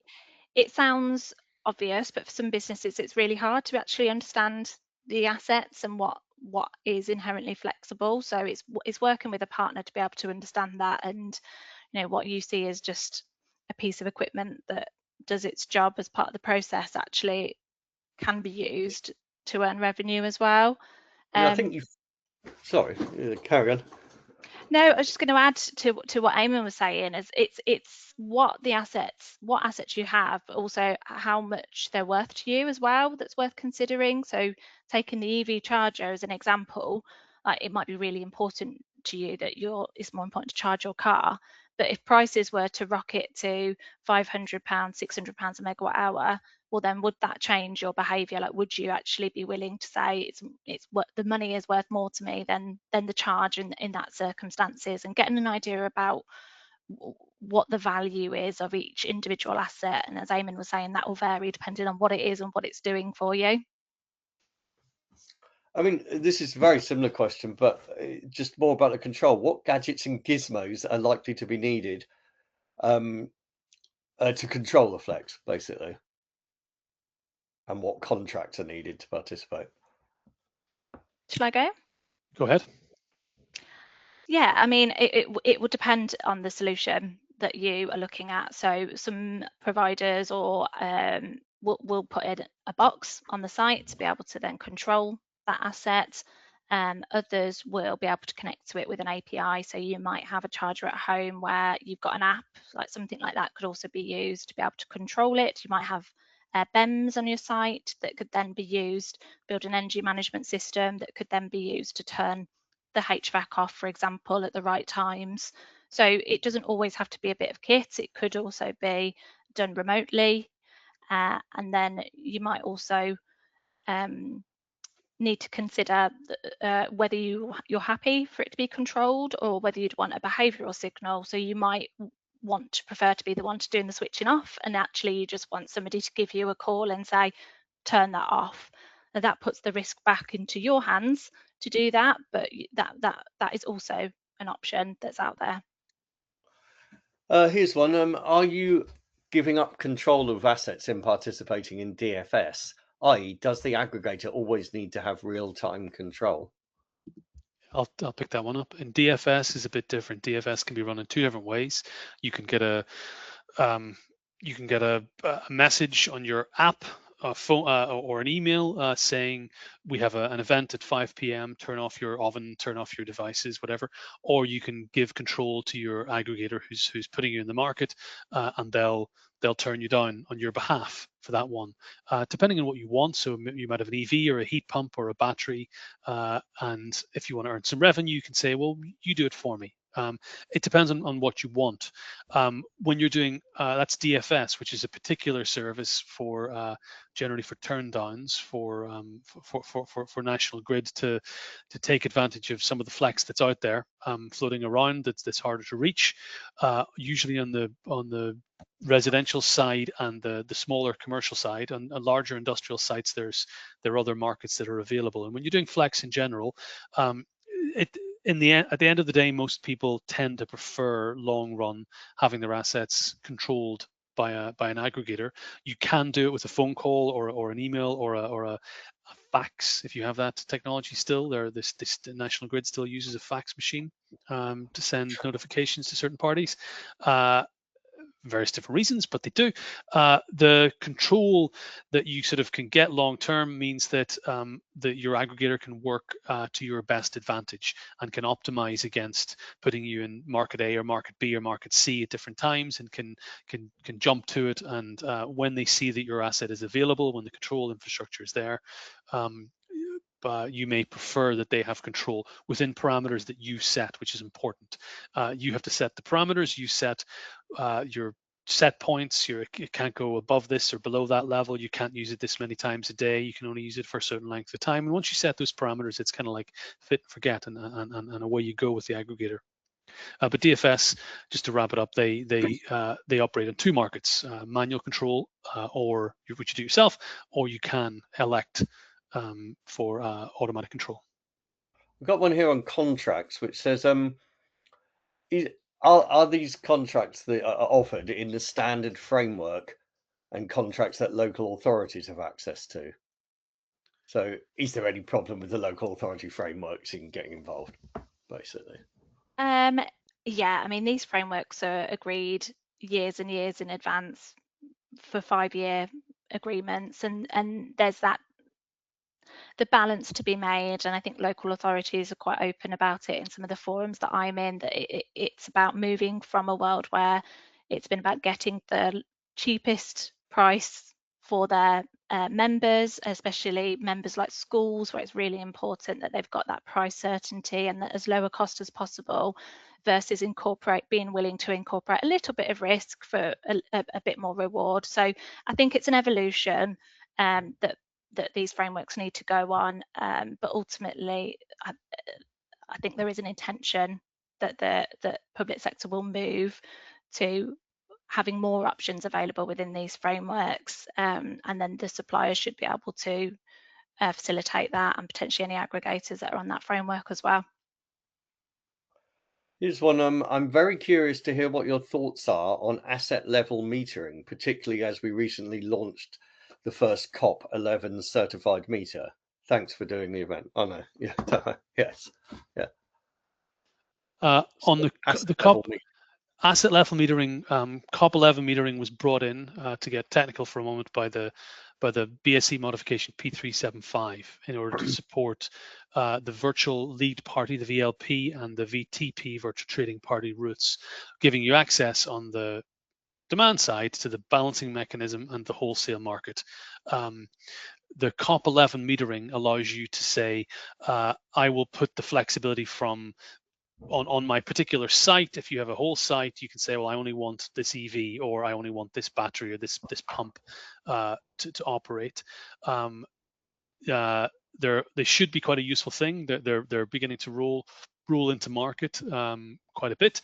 it sounds obvious, but for some businesses, it's really hard to actually understand the assets and what is inherently flexible. So it's working with a partner to be able to understand that, and what you see is just a piece of equipment that does its job as part of the process actually can be used to earn revenue as well.
I think sorry, carry on.
No, I was just going to add to what Eamonn was saying, is it's what assets you have, but also how much they're worth to you as well, that's worth considering. So taking the EV charger as an example, like it might be really important to you that it's more important to charge your car. But if prices were to rocket to £500, £600 a megawatt hour, well then would that change your behaviour? Like, would you actually be willing to say it's what the money is worth more to me than the charge in that circumstances? And getting an idea about what the value is of each individual asset, and as Eamonn was saying, that will vary depending on what it is and what it's doing for you.
I mean, this is a very similar question, but just more about the control. What gadgets and gizmos are likely to be needed to control the flex, basically? And what contracts are needed to participate?
Shall I go?
Go ahead.
Yeah, I mean, it would depend on the solution that you are looking at. So some providers or will put in a box on the site to be able to then control that asset. Others will be able to connect to it with an API. So you might have a charger at home where you've got an app, like something like that could also be used to be able to control it. You might have BEMS on your site that could then be used, build an energy management system that could then be used to turn the HVAC off, for example, at the right times. So it doesn't always have to be a bit of kit. It could also be done remotely. And then you might also need to consider whether you're happy for it to be controlled or whether you'd want a behavioural signal. So you might prefer to be the one to doing the switching off, and actually you just want somebody to give you a call and say, turn that off. And that puts the risk back into your hands to do that, but that is also an option that's out there.
Here's one. Are you giving up control of assets in participating in DFS? I.e., does the aggregator always need to have real-time control?
I'll pick that one up. And DFS is a bit different. DFS can be run in two different ways. You can get a message on your app, phone, or an email saying we have an event at 5 p.m. Turn off your oven, turn off your devices, whatever. Or you can give control to your aggregator who's putting you in the market, and they'll turn you down on your behalf for that one, depending on what you want. So you might have an EV or a heat pump or a battery, and if you want to earn some revenue, you can say, well, you do it for me. It depends on what you want. When you're doing that's DFS, which is a particular service for generally for turn downs for National Grid to take advantage of some of the flex that's out there floating around that's harder to reach. Usually on the residential side and the smaller commercial side. On larger industrial sites, there are other markets that are available. And when you're doing flex in general, at the end of the day, most people tend to prefer long run having their assets controlled by an aggregator. You can do it with a phone call or an email or a fax if you have that technology still. This National Grid still uses a fax machine to send notifications to certain parties. Various different reasons, but they do. The control that you sort of can get long term means that your aggregator can work to your best advantage and can optimize against putting you in market A or market B or market C at different times, and can jump to it. And when they see that your asset is available, when the control infrastructure is there, you may prefer that they have control within parameters that you set, which is important. You have to set the parameters, you set your set points. You can't go above this or below that level. You can't use it this many times a day. You can only use it for a certain length of time. And once you set those parameters, it's kind of like fit and forget, and away you go with the aggregator. But DFS, just to wrap it up, they operate in two markets: manual control, or which you do yourself, or you can elect for automatic control.
We've got one here on contracts, which says, are these contracts that are offered in the standard framework and contracts that local authorities have access to? So is there any problem with the local authority frameworks in getting involved, basically?
Yeah, I mean, these frameworks are agreed years and years in advance for 5-year agreements, and there's that balance to be made. And I think local authorities are quite open about it in some of the forums that I'm in, that it's about moving from a world where it's been about getting the cheapest price for their members, especially members like schools, where it's really important that they've got that price certainty and that as low a cost as possible, versus being willing to incorporate a little bit of risk for a bit more reward. So I think it's an evolution that these frameworks need to go on, but ultimately I think there is an intention that the public sector will move to having more options available within these frameworks, and then the suppliers should be able to facilitate that, and potentially any aggregators that are on that framework as well.
Here's one. I'm very curious to hear what your thoughts are on asset level metering, particularly as we recently launched the first COP11 certified meter. Thanks for doing the event. Oh no, yeah, yes, yeah.
On the COP asset level metering, COP11 metering was brought in to get technical for a moment by the BSE modification P375 in order to support the virtual lead party, the VLP, and the VTP, virtual trading party routes, giving you access on the demand side to the balancing mechanism and the wholesale market. The COP11 metering allows you to say, I will put the flexibility from on my particular site. If you have a whole site, you can say, well, I only want this EV, or I only want this battery or this pump to operate. They should be quite a useful thing. They're beginning to roll into market quite a bit.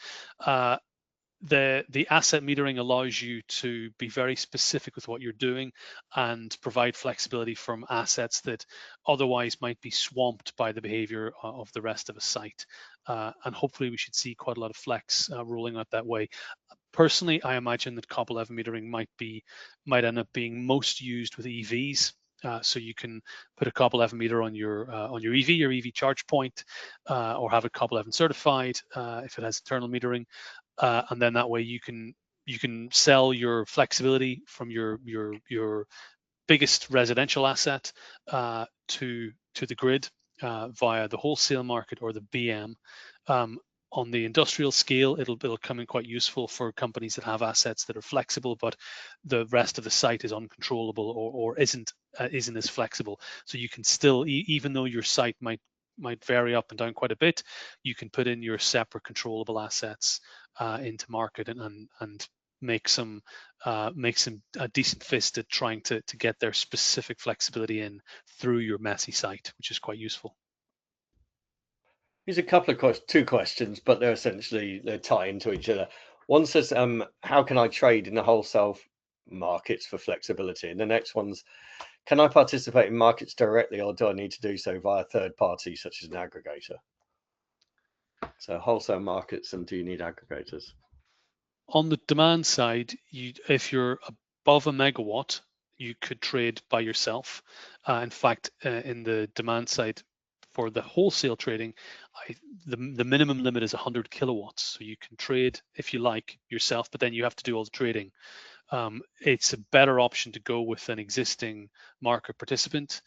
The asset metering allows you to be very specific with what you're doing and provide flexibility from assets that otherwise might be swamped by the behavior of the rest of a site. And hopefully we should see quite a lot of flex rolling out that way. Personally, I imagine that COP11 metering might end up being most used with EVs. So you can put a COP11 meter on your EV, your EV charge point, or have it COP11 certified if it has internal metering. And then that way you can sell your flexibility from your biggest residential asset to the grid via the wholesale market or the BM. On the industrial scale, it'll come in quite useful for companies that have assets that are flexible, but the rest of the site is uncontrollable or isn't as flexible. So you can still, even though your site might vary up and down quite a bit, you can put in your separate controllable assets into market and make some a decent fist at trying to get their specific flexibility in through your messy site, which is quite useful.
Here's a couple of two questions, but they're tie into each other. One says, how can I trade in the wholesale markets for flexibility? And the next one's, can I participate in markets directly, or do I need to do so via third parties such as an aggregator? So wholesale markets, and do you need aggregators?
On the demand side, if you're above a megawatt, you could trade by yourself. In fact, in the demand side for the wholesale trading, the minimum limit is 100 kilowatts. So you can trade, if you like, yourself, but then you have to do all the trading. It's a better option to go with an existing market participant,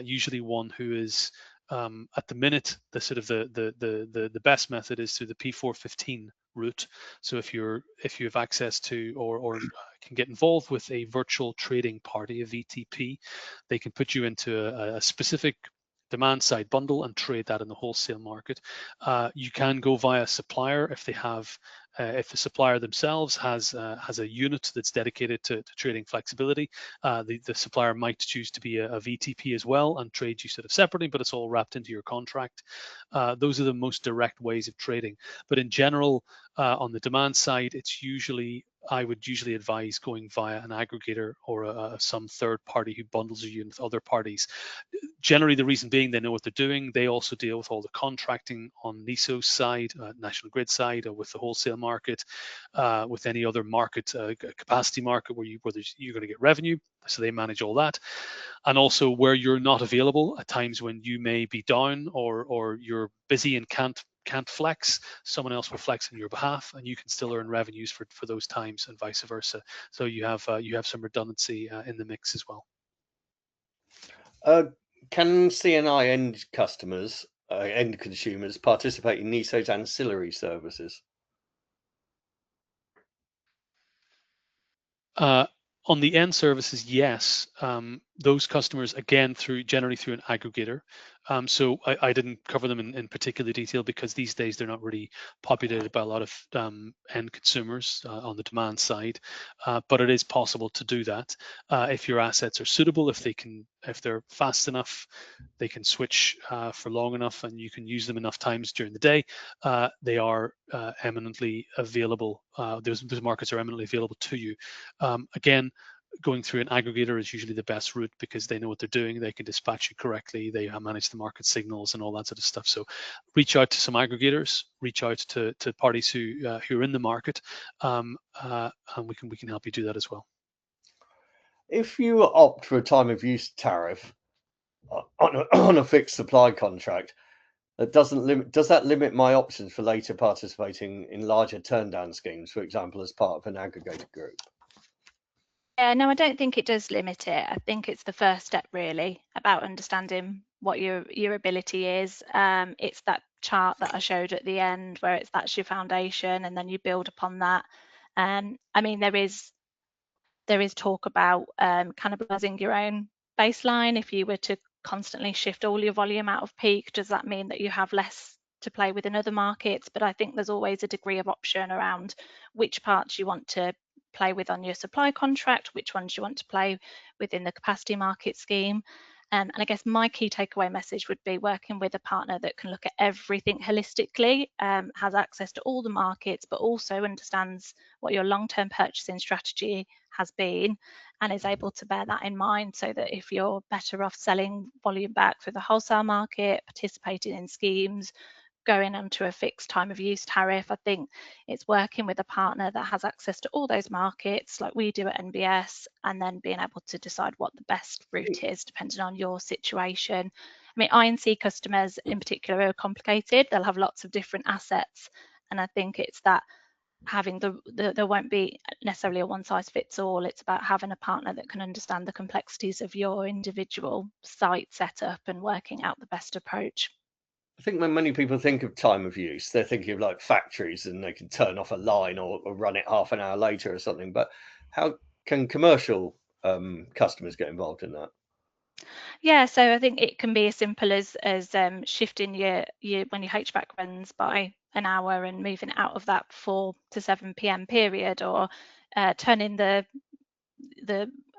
usually one who is at the minute the best method is through the P415 route. So if you have access to or can get involved with a virtual trading party, a VTP, they can put you into a specific demand side bundle and trade that in the wholesale market. You can go via supplier if they have. If the supplier themselves has a unit that's dedicated to trading flexibility, the supplier might choose to be a VTP as well and trade you sort of separately, but it's all wrapped into your contract. Those are the most direct ways of trading. But in general, on the demand side, I would usually advise going via an aggregator or some third party who bundles you in with other parties. Generally, the reason being they know what they're doing. They also deal with all the contracting on NESO side, national grid side, or with the wholesale market, with any other market, capacity market where you're going to get revenue. So they manage all that. And also where you're not available at times when you may be down or you're busy and can't flex, someone else will flex on your behalf, and you can still earn revenues for those times, and vice versa. So you have some redundancy in the mix as well.
Can CNI end customers, end consumers, participate in NESO's ancillary services?
On the end services, yes. Those customers, again, generally through an aggregator. So I didn't cover them in particular detail because these days they're not really populated by a lot of end consumers on the demand side. But it is possible to do that if your assets are suitable, if they're fast enough, they can switch for long enough, and you can use them enough times during the day. They are eminently available. Those markets are eminently available to you. Again, going through an aggregator is usually the best route because they know what they're doing. They can dispatch you correctly. They manage the market signals and all that sort of stuff. So reach out to some aggregators, reach out to parties who are in the market, and we can help you do that as well.
If you opt for a time of use tariff on a fixed supply contract, does that limit my options for later participating in larger turndown schemes, for example, as part of an aggregator group?
Yeah, no, I don't think it does limit it. I think it's the first step really about understanding what your ability is. It's that chart that I showed at the end where that's your foundation, and then you build upon that. I mean, there is talk about cannibalizing your own baseline. If you were to constantly shift all your volume out of peak, does that mean that you have less to play with in other markets? But I think there's always a degree of option around which parts you want to play with on your supply contract, which ones you want to play within the capacity market scheme. And I guess my key takeaway message would be working with a partner that can look at everything holistically, has access to all the markets, but also understands what your long-term purchasing strategy has been, and is able to bear that in mind, so that if you're better off selling volume back through the wholesale market, participating in schemes, going onto a fixed time of use tariff, I think it's working with a partner that has access to all those markets like we do at NBS, and then being able to decide what the best route is depending on your situation. I mean, I&C customers in particular are complicated. They'll have lots of different assets, and I think it's that having there won't be necessarily a one size fits all. It's about having a partner that can understand the complexities of your individual site setup and working out the best approach.
I think when many people think of time of use, they're thinking of like factories and they can turn off a line or run it half an hour later or something. But how can commercial customers get involved in that?
Yeah, so I think it can be as simple as shifting your when your HVAC runs by an hour and moving it out of that 4 to 7 p.m. period, or turning the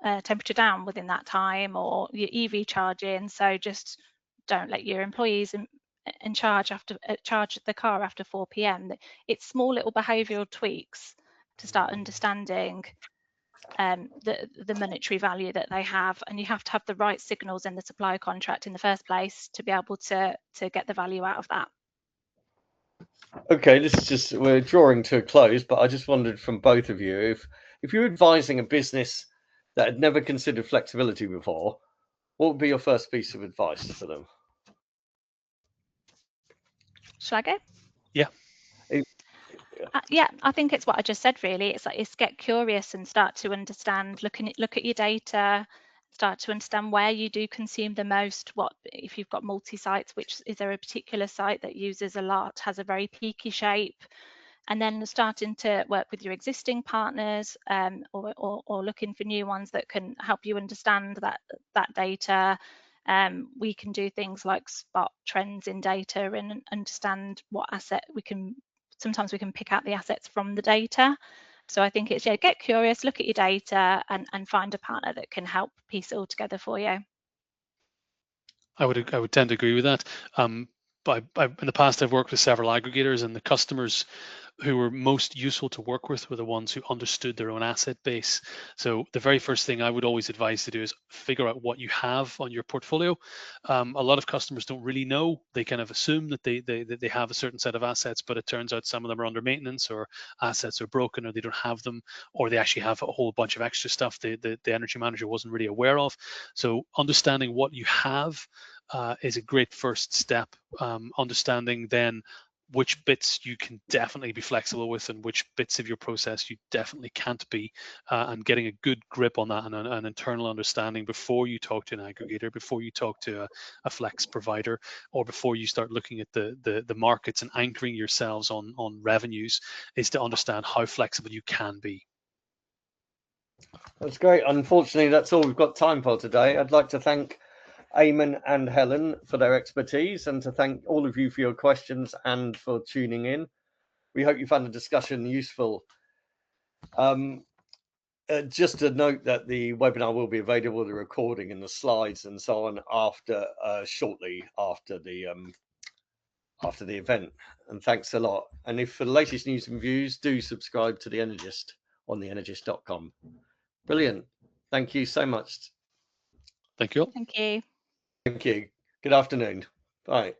temperature down within that time, or your EV charging. So just don't let your employees in charge the car after 4 p.m. It's small little behavioural tweaks to start understanding the monetary value that they have, and you have to have the right signals in the supply contract in the first place to be able to get the value out of that.
Okay, we're drawing to a close, but I just wondered from both of you, if you're advising a business that had never considered flexibility before, what would be your first piece of advice for them?
Shall I go?
Yeah.
Yeah, I think it's what I just said really. It's get curious and start to understand, look at your data, start to understand where you do consume the most. What if you've got multi-sites, which is there a particular site that uses a lot, has a very peaky shape, and then starting to work with your existing partners, or looking for new ones that can help you understand that data. We can do things like spot trends in data and understand what asset sometimes we can pick out the assets from the data. So I think it's, yeah, get curious, look at your data, and find a partner that can help piece it all together for you.
I would tend to agree with that. But in the past, I've worked with several aggregators, and the customers who were most useful to work with were the ones who understood their own asset base. So the very first thing I would always advise to do is figure out what you have on your portfolio. A lot of customers don't really know. They kind of assume that they have a certain set of assets, but it turns out some of them are under maintenance, or assets are broken, or they don't have them, or they actually have a whole bunch of extra stuff the energy manager wasn't really aware of. So understanding what you have is a great first step. Understanding then which bits you can definitely be flexible with and which bits of your process you definitely can't be, and getting a good grip on that and an internal understanding before you talk to an aggregator, before you talk to a flex provider, or before you start looking at the markets and anchoring yourselves on revenues, is to understand how flexible you can be.
That's great. Unfortunately, that's all we've got time for today. I'd like to thank Eamonn and Helen for their expertise, and to thank all of you for your questions and for tuning in. We hope you found the discussion useful. Just to note that the webinar will be available, the recording and the slides and so on, after shortly after the event. And thanks a lot. And if for the latest news and views, do subscribe to the Energyst on the energyst.com. Brilliant. Thank you so much.
Thank you all.
Thank you.
Thank you. Good afternoon. Bye.